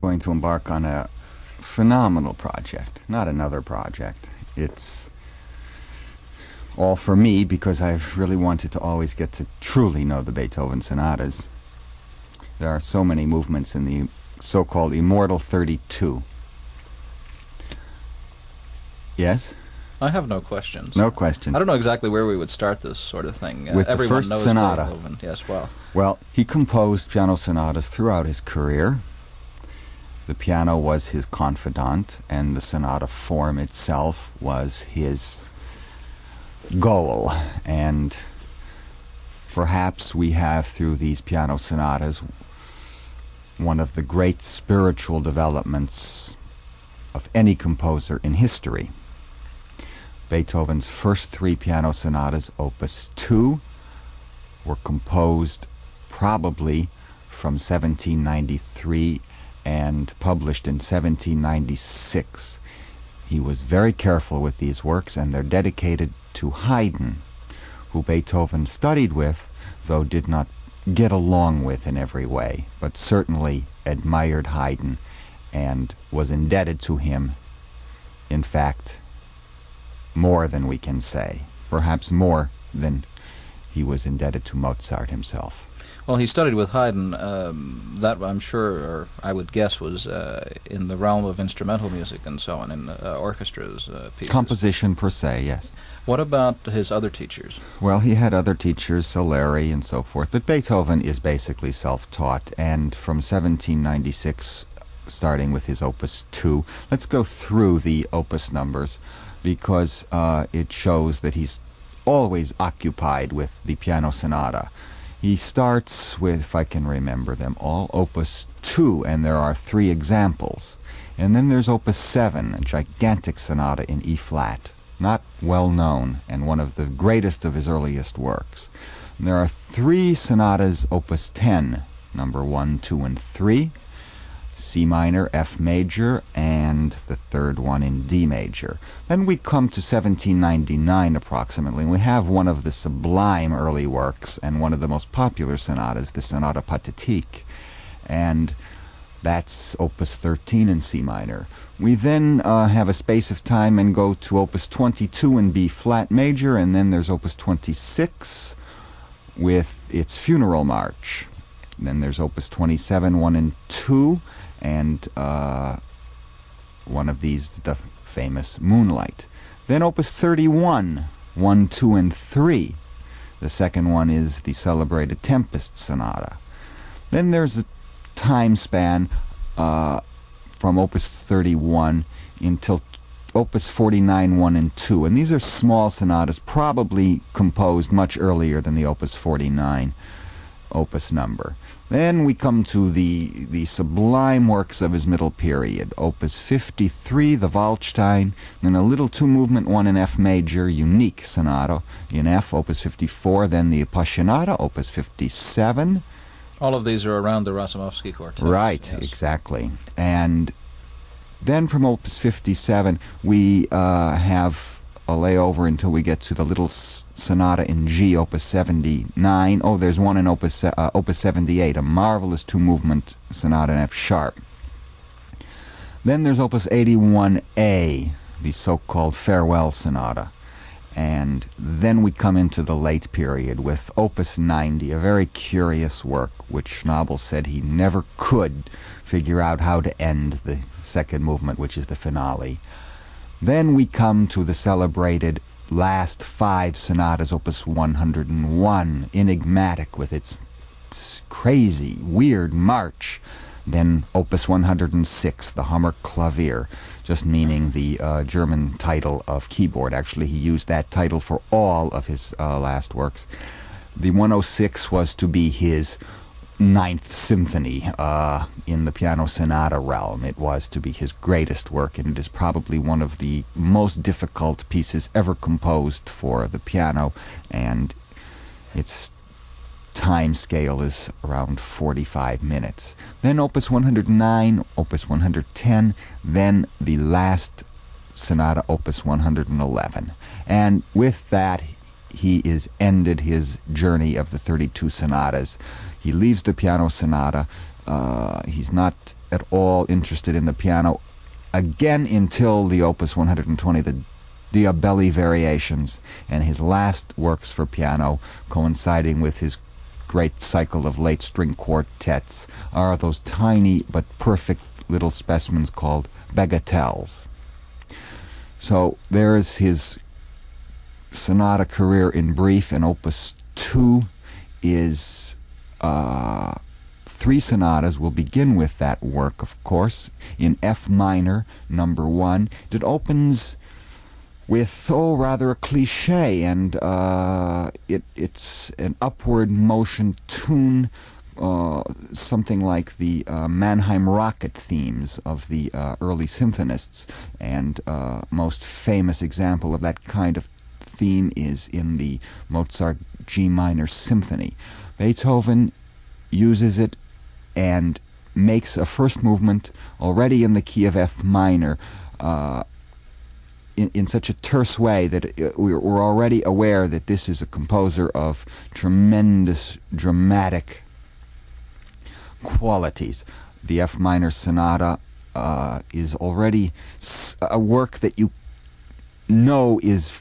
going to embark on a phenomenal project, not another project. It's all for me because I've really wanted to always get to truly know the Beethoven sonatas. There are so many movements in the so-called Immortal 32. Yes? I have no questions. No questions. I don't know exactly where we would start this sort of thing. With everyone the first knows sonata. Beethoven. Yes, well. Well, he composed piano sonatas throughout his career. The piano was his confidant, and the sonata form itself was his goal. And perhaps we have, through these piano sonatas, one of the great spiritual developments of any composer in history. Beethoven's first three piano sonatas, Opus 2, were composed probably from 1793 and published in 1796. He was very careful with these works, and they're dedicated to Haydn, who Beethoven studied with, though did not get along with in every way, but certainly admired Haydn and was indebted to him, in fact, more than we can say, perhaps more than he was indebted to Mozart himself. Well, he studied with Haydn. That, I'm sure, or I would guess, was in the realm of instrumental music and so on, in orchestras, pieces. Composition per se, yes. What about his other teachers? Well, he had other teachers, Salieri and so forth, but Beethoven is basically self-taught, and from 1796, starting with his Opus 2, let's go through the Opus numbers, because it shows that he's always occupied with the piano sonata. He starts with, if I can remember them all, Opus 2, and there are 3 examples. And then there's Opus 7, a gigantic sonata in E-flat, not well known, and one of the greatest of his earliest works. And there are 3 sonatas, Opus 10, number 1, 2, and 3, C minor, F major, and the third one in D major. Then we come to 1799 approximately, and we have one of the sublime early works and one of the most popular sonatas, the Sonata Pathétique, and that's Opus 13 in C minor. We then have a space of time and go to Opus 22 in B flat major, and then there's Opus 26 with its Funeral March. Then there's Opus 27, 1 and 2, and one of these, the famous Moonlight. Then Opus 31, 1, 2, and 3. The second one is the celebrated Tempest Sonata. Then there's a time span from Opus 31 until Opus 49, 1 and 2. And these are small sonatas, probably composed much earlier than the Opus 49 opus number. Then we come to the sublime works of his middle period. Opus 53, the Waldstein, then a little 2-movement one in F major, unique sonata in F, Opus 54, then the Appassionata, Opus 57. All of these are around the Rasimovsky quartet. Right, yes. Exactly. And then from Opus 57, we have a layover until we get to the little sonata in G, Opus 79. Oh, there's one in Opus 78, a marvelous 2-movement sonata in F sharp. Then there's Opus 81A, the so-called Farewell Sonata. And then we come into the late period with Opus 90, a very curious work, which Schnabel said he never could figure out how to end the second movement, which is the finale. Then we come to the celebrated last 5 sonatas, Opus 101, enigmatic with its crazy, weird march. Then Opus 106, the Hammerklavier, just meaning the German title of keyboard. Actually, he used that title for all of his last works. The 106 was to be his 9th symphony in the piano sonata realm. It was to be his greatest work, and it is probably one of the most difficult pieces ever composed for the piano, and its time scale is around 45 minutes. Then Opus 109, Opus 110, then the last sonata, Opus 111. And with that, he is ended his journey of the 32 sonatas. He leaves the piano sonata. He's not at all interested in the piano again until the Opus 120, the Diabelli Variations, and his last works for piano, coinciding with his great cycle of late string quartets, are those tiny but perfect little specimens called bagatelles. So there's his sonata career in brief, and Opus 2 is 3 sonatas. We'll begin with that work, of course, in F minor, number 1. It opens with, rather a cliche, and it's an upward motion tune, something like the Mannheim Rocket themes of the early symphonists, and most famous example of that kind of theme is in the Mozart G minor symphony. Beethoven uses it and makes a first movement already in the key of F minor, in such a terse way that we're already aware that this is a composer of tremendous dramatic qualities. The F minor sonata is already a work that you know is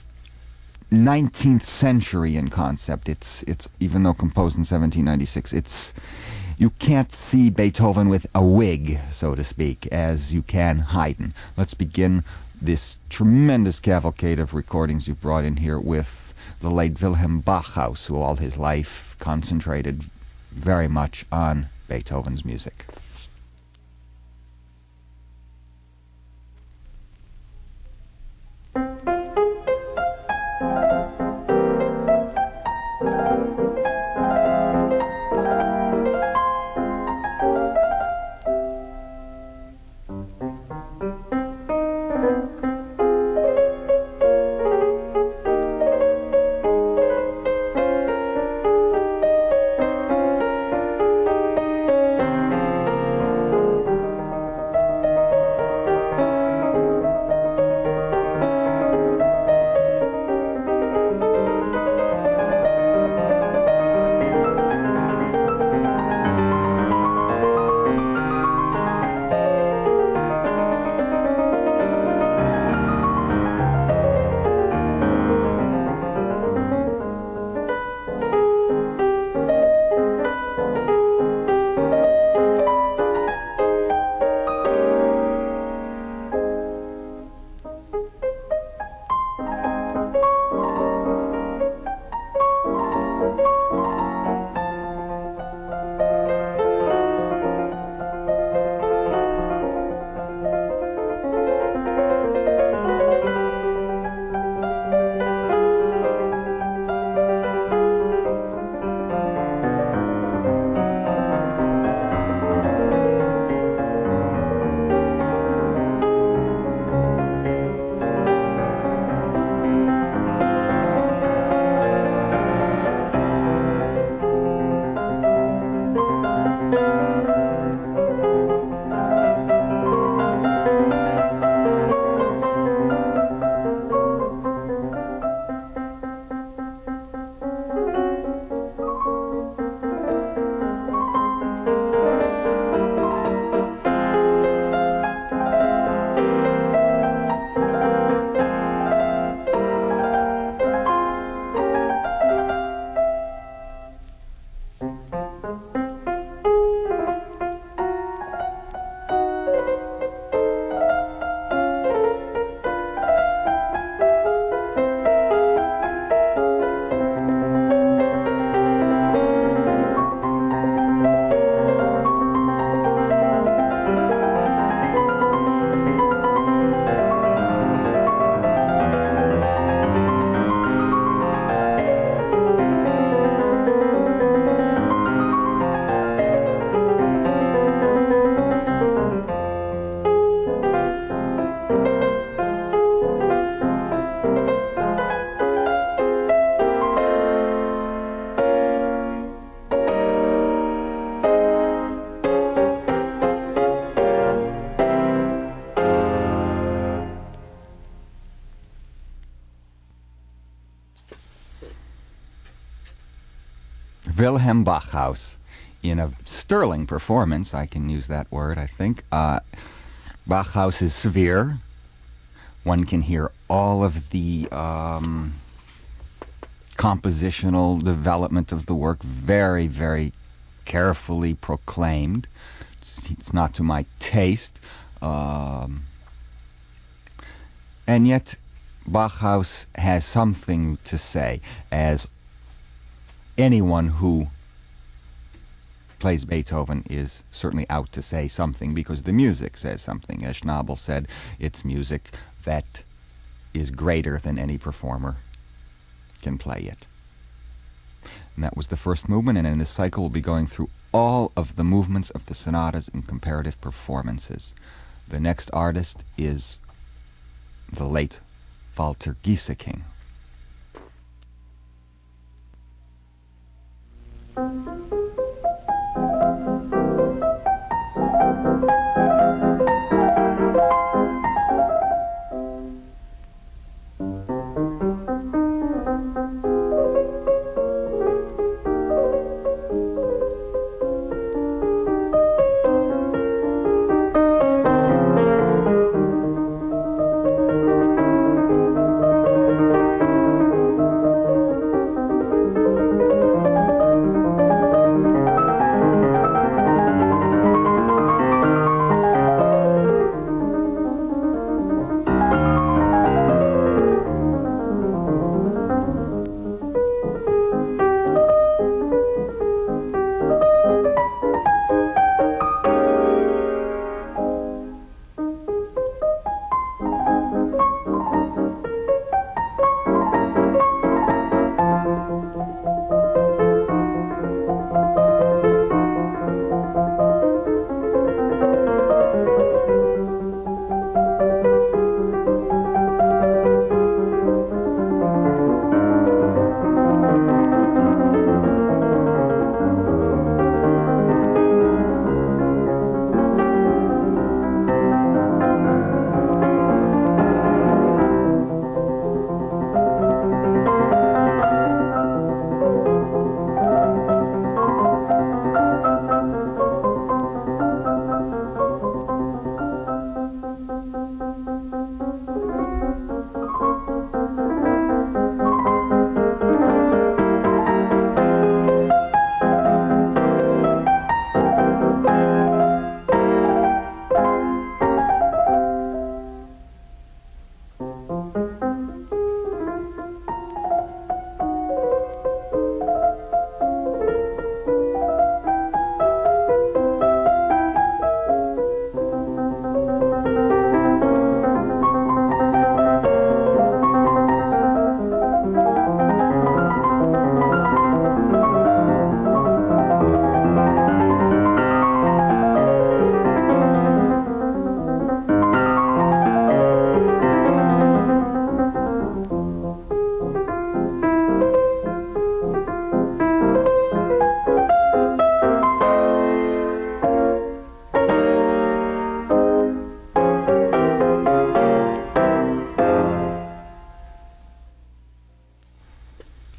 19th century in concept. It's even though composed in 1796, you can't see Beethoven with a wig, so to speak, as you can Haydn. Let's begin this tremendous cavalcade of recordings you've brought in here with the late Wilhelm Backhaus, who all his life concentrated very much on Beethoven's music. Wilhelm Backhaus in a sterling performance, I can use that word, I think. Backhaus is severe. One can hear all of the compositional development of the work very, very carefully proclaimed. It's not to my taste. And yet, Backhaus has something to say, as anyone who plays Beethoven is certainly out to say something, because the music says something. As Schnabel said, it's music that is greater than any performer can play it. And that was the first movement, and in this cycle we'll be going through all of the movements of the sonatas in comparative performances. The next artist is the late Walter Gieseking.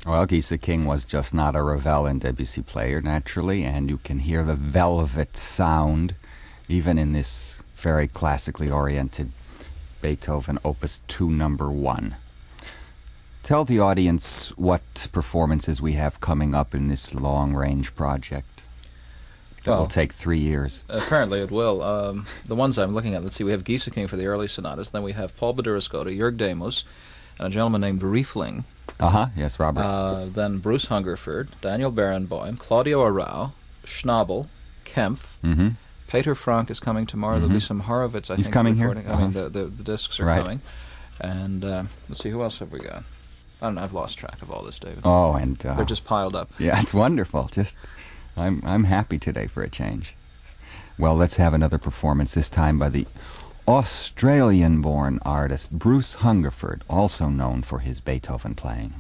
Well, Gieseking was just not a Ravel and Debussy player, naturally, and you can hear the velvet sound even in this very classically oriented Beethoven Opus 2 number 1. Tell the audience what performances we have coming up in this long-range project that will take 3 years. Apparently it will. The ones I'm looking at, let's see, we have Gieseking for the early sonatas, then we have Paul Badura-Skoda, Jörg Demus, and a gentleman named Riefling. Yes, Robert. Then Bruce Hungerford, Daniel Barenboim, Claudio Arrau, Schnabel, Kempf. Mm-hmm. Peter Frank is coming tomorrow. There'll be some Horowitz, I think. He's coming here? I mean, the discs are coming. And let's see, who else have we got? I don't know, I've lost track of all this, David. Oh, and... they're just piled up. Yeah, it's wonderful. I'm happy today for a change. Well, let's have another performance, this time by the Australian-born artist Bruce Hungerford, also known for his Beethoven playing.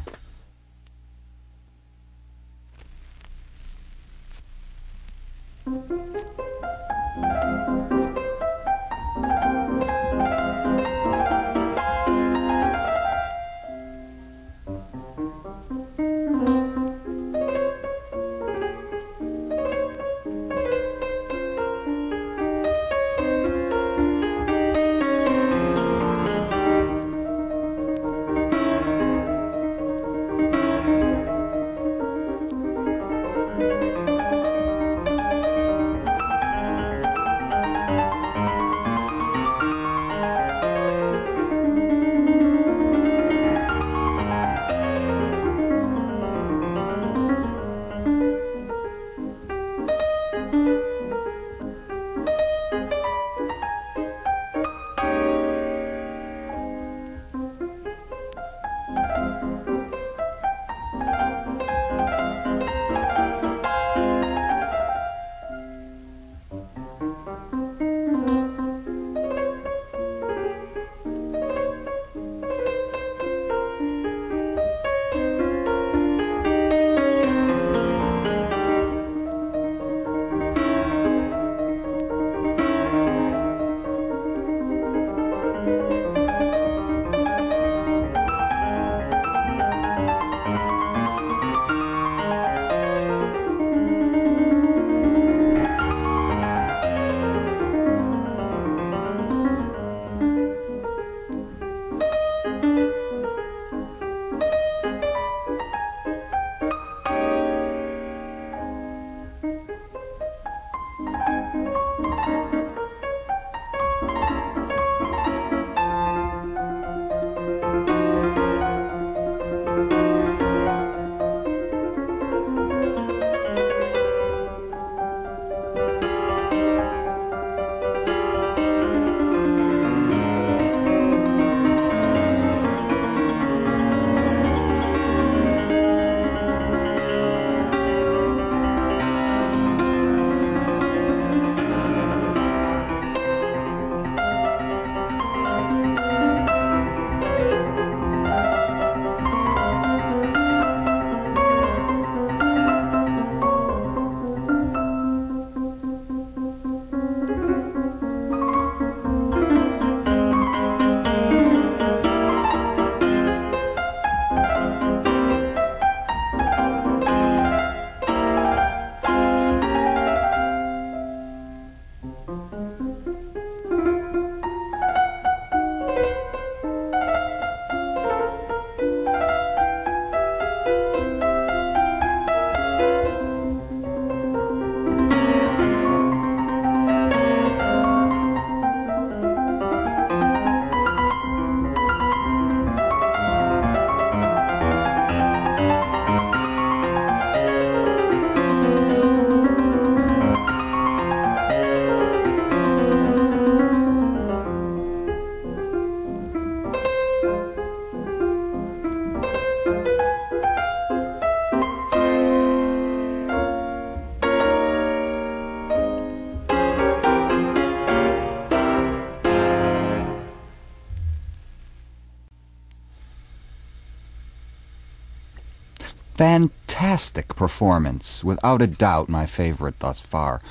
fantastic performance, without a doubt my favorite thus far.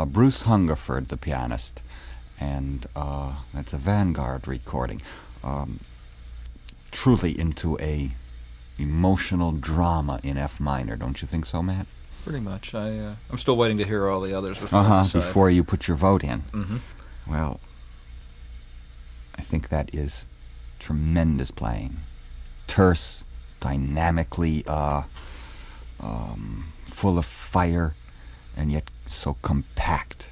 Bruce Hungerford, the pianist, and that's a Vanguard recording. Truly into a emotional drama in F minor, don't you think so, Matt? Pretty much. I'm still waiting to hear all the others before you put your vote in. Mm-hmm. Well, I think that is tremendous playing. Terse, dynamically full of fire, and yet so compact.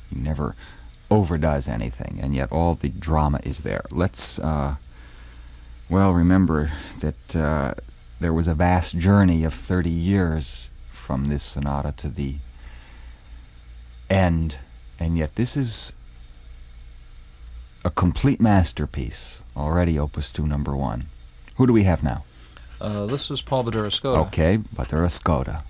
He never overdoes anything, and yet all the drama is there. Let's, remember that there was a vast journey of 30 years from this sonata to the end, and yet this is a complete masterpiece, already Opus 2 number 1. Who do we have now? This is Paul Badura-Skoda. Okay, Badura-Skoda.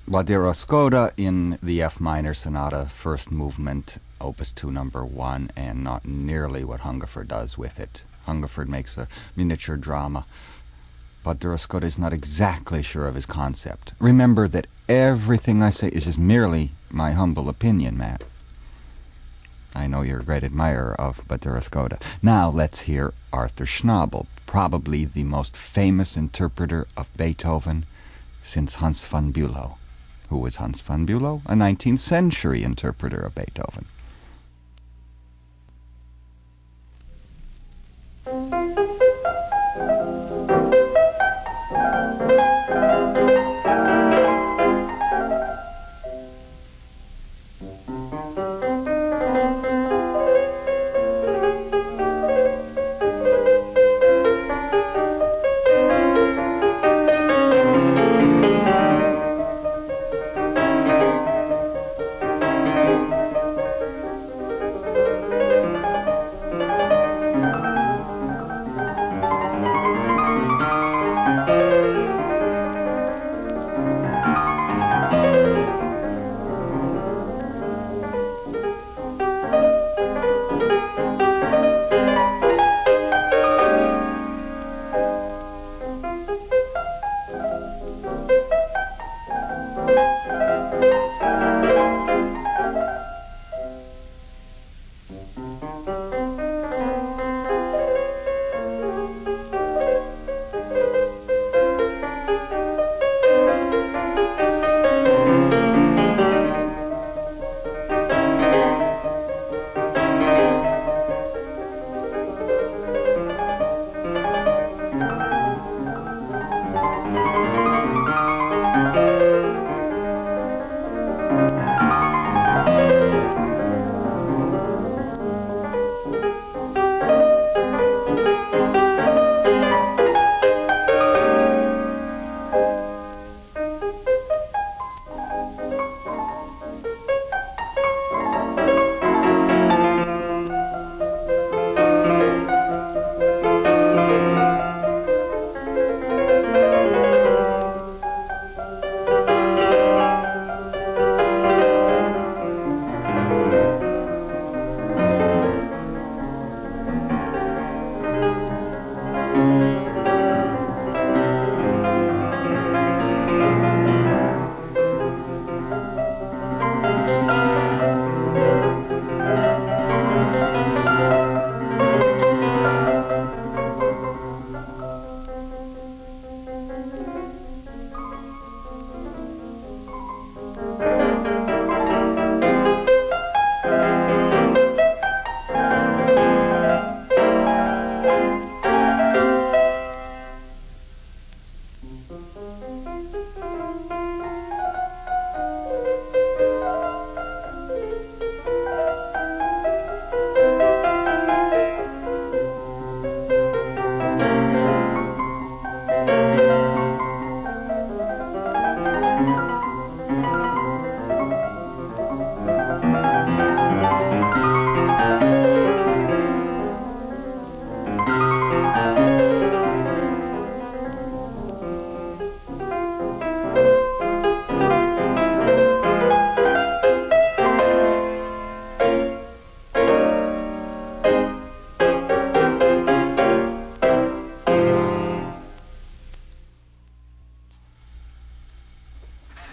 Badura-Skoda in the F minor sonata, first movement, Opus 2 number 1, and not nearly what Hungerford does with it. Hungerford makes a miniature drama. Badura-Skoda is not exactly sure of his concept. Remember that everything I say is just merely my humble opinion, Matt. I know you're a great admirer of Badura-Skoda. Now let's hear Artur Schnabel, probably the most famous interpreter of Beethoven since Hans van Bülow. Who was Hans van Bülow? A 19th century interpreter of Beethoven.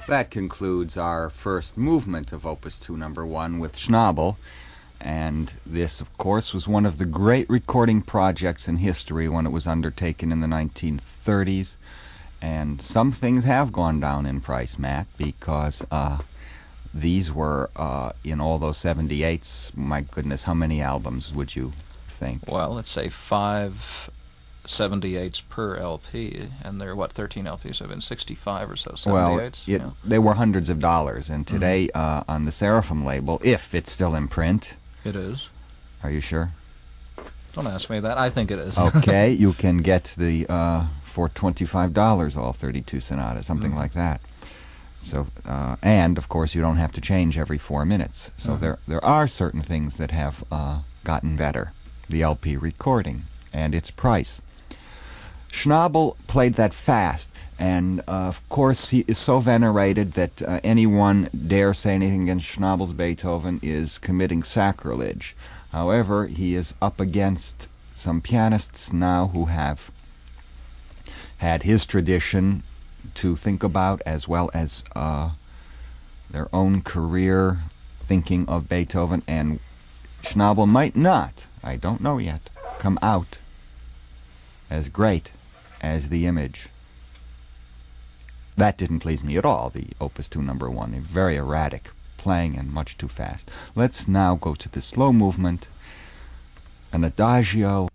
That concludes our first movement of Opus 2 number 1 with Schnabel, and this, of course, was one of the great recording projects in history when it was undertaken in the 1930s, and some things have gone down in price, Matt, because these were, in all those 78s, my goodness, how many albums would you think? Well, let's say 5 78s per LP, and there are, what, 13 LPs, so have been 65 or so 78s. Well, they were hundreds of dollars, and today on the Seraphim label, if it's still in print... It is. Are you sure? Don't ask me that. I think it is. Okay, you can get the for $25 all 32 sonatas, something like that. So, and of course, you don't have to change every 4 minutes. So there are certain things that have gotten better. The LP recording and its price. Schnabel played that fast, and of course he is so venerated that anyone dare say anything against Schnabel's Beethoven is committing sacrilege. However, he is up against some pianists now who have had his tradition to think about, as well as their own career thinking of Beethoven, and Schnabel might not, I don't know yet, come out as great as the image. That didn't please me at all, the Opus 2 number 1, a very erratic playing and much too fast. Let's now go to the slow movement, an adagio.